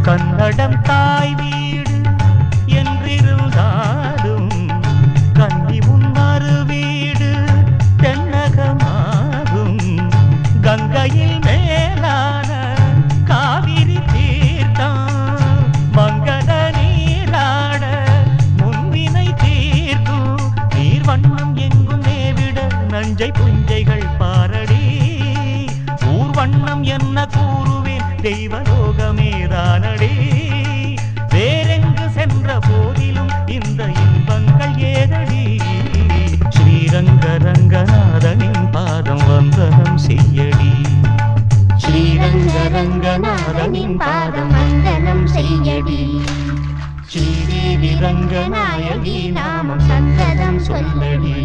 கன்னடம் தாய் வீடு என்றிருந்தாலும் கன்னி முன்மறு வீடு தென்னகமாகும். கங்கையில் மேலான காவிரி தீர்த்தம் மங்கள நீராட முன்வினை தீர்க்கும். நீர்வண்ணம் எங்கும் மேவிட நஞ்சை புஞ்சைகள் பாரடி. ஊர்வண்ணம் என்ன கூறுவேன் தெய்வலோகமேதானடி. வேறெங்கு சென்ற போதிலும் இந்த இன்பங்கள் ஏதடி. ஸ்ரீரங்க ரங்கநாதனின் பாதம் வந்தனம் செய்யடி. ஸ்ரீரங்க ரங்கநாதனின் பாதம் வந்தனம் செய்யடி. ஸ்ரீதேவி ரங்கநாயகி நாமம் சந்ததம் சொல்லடி.